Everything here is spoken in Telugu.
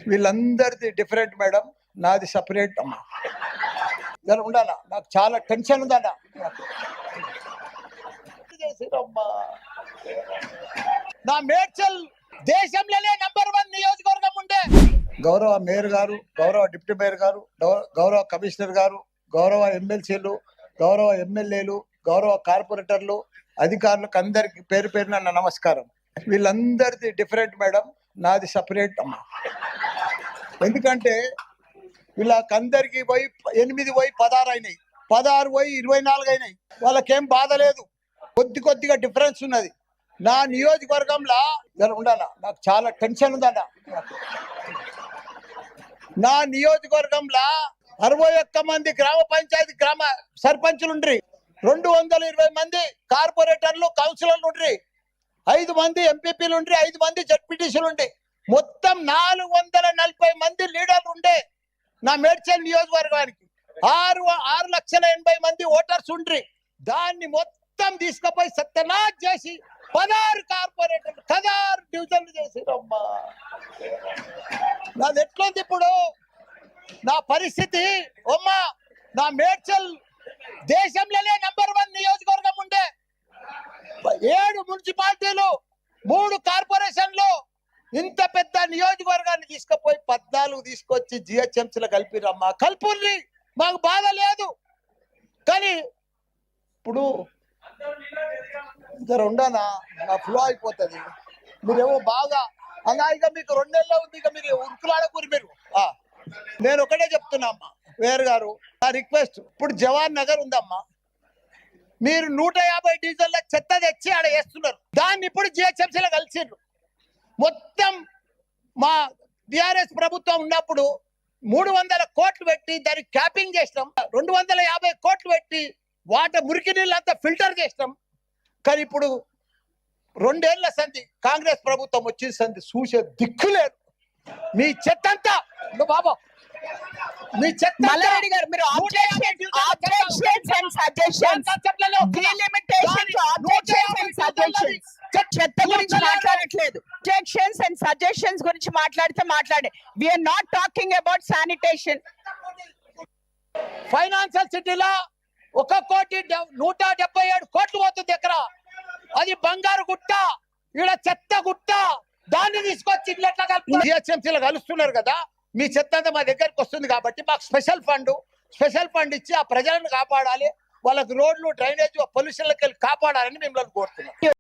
వీళ్ళందరిది డిఫరెంట్ మేడం, నాది సపరేట్ అమ్మా. జర ఉండాలా, నాకు చాలా టెన్షన్ ఉందన్న. చేసిరమ్మా. నా మేడ్చల్ దేశంలోనే నంబర్ 1 నియోజకవర్గం ఉండే. గౌరవ మేయర్ గారు, గౌరవ డిప్యూటీ మేయర్ గారు, గౌరవ కమిషనర్ గారు, గౌరవ ఎమ్మెల్సీలు, గౌరవ ఎమ్మెల్యేలు, గౌరవ కార్పొరేటర్లు, అధికారులకు అందరికి పేరు పేరున నా నమస్కారం. వీళ్ళందరిది డిఫరెంట్ మేడం, నాది సపరేట్ అమ్మా. ఎందుకంటే వీళ్ళకందరికి పోయి 8 పోయి 16 అయినాయి, 16 పోయి 24 అయినాయి. వాళ్ళకేం బాధ లేదు, కొద్దిగా డిఫరెన్స్ ఉన్నది. నా నియోజకవర్గంలో జర ఉండాలా, నాకు చాలా టెన్షన్ ఉందన్న. నా నియోజకవర్గంలో 61 మంది గ్రామ పంచాయతీ గ్రామ సర్పంచులు ఉండ్రి, 220 మంది కార్పొరేటర్లు కౌన్సిలర్లు ఉండ్రి, 5 మంది ఎంపీపీలు ఉండ్రి, 5 మంది జడ్పీటీసీలు ఉండి, మొత్తం 440 మంది లీడర్లు ఉండే. నా మేడ్చల్ నియోజకవర్గానికి 6,80,000 మంది ఓటర్స్ ఉండ్రి. దాన్ని మొత్తం తీసుకుపోయి సత్యనాథ్ చేసి 16 కార్పొరేటర్లు 16 డివిజన్లు చేసిరమ్మా. నాది ఎట్లుంది ఇప్పుడు నా పరిస్థితి అమ్మా? నా మేడ్చల్ దేశంలోనే నంబర్ 1 నియోజకవర్గం ఉండే. 7 మున్సిపాలిటీలు, 3 కార్పొరేషన్లు, ఇంత పెద్ద నియోజకవర్గాన్ని తీసుకుపోయి 14 తీసుకొచ్చి జిహెచ్ఎంసీలో కలిపిరమ్మా. కల్పుల్ని, మాకు బాధ లేదు. కానీ ఇప్పుడు జర ఉండనా, నా ఫ్లో అయిపోతుంది. మీరేమో బాగా అలా, ఇక మీకు 2 నెలలు ఉంది, ఇక మీరు ఉరుకులాడకూరి. మీరు నేను ఒకటే చెప్తున్నా అమ్మా వేరు గారు, నా రిక్వెస్ట్, ఇప్పుడు జవాన్ నగర్ ఉందమ్మా, మీరు 150 డీజిల్ల చెత్త తెచ్చి ఆడ వేస్తున్నారు. దాన్ని ఇప్పుడు జిహెచ్ఎంసీలో కలిసిర్రు. మొత్తం మా టిఆర్ఎస్ ప్రభుత్వం ఉన్నప్పుడు 300 కోట్లు పెట్టి దానికి క్యాపింగ్ చేసినాం, 250 కోట్లు పెట్టి వాటర్ మురికి నీళ్ళంతా ఫిల్టర్ చేసినాం. కానీ ఇప్పుడు 2 ఏళ్ల సంధి కాంగ్రెస్ ప్రభుత్వం వచ్చిన సంధి చూసే దిక్కు లేదు. మీ చెత్త అంతా బాబా, మీ చెత్త మల్లారెడ్డి గారు, మీరు చెత్త గురించి మాట్లాడట్లేదు, అబ్జెక్షన్స్ అండ్ సజెషన్స్ గురించి మాట్లాడే. We are not talking about sanitation. Financial సిటీలో 1,177 కోట్లు పోతుంది ఎకరా. అది బంగారు గుట్ట, ఈడ చెత్త గుట్ట. దాన్ని తీసుకొచ్చి ఇట్లా జిహెచ్ఎంసీలో కలుస్తున్నారు కదా. మీ చెత్త అంతా మా దగ్గరకు వస్తుంది కాబట్టి మాకు స్పెషల్ ఫండ్ ఇచ్చి ఆ ప్రజలను కాపాడాలి, వాళ్ళకి రోడ్లు డ్రైనేజ్ పొల్యూషన్లకి వెళ్ళి కాపాడాలని మిమ్మల్ని కోరుతున్నాం.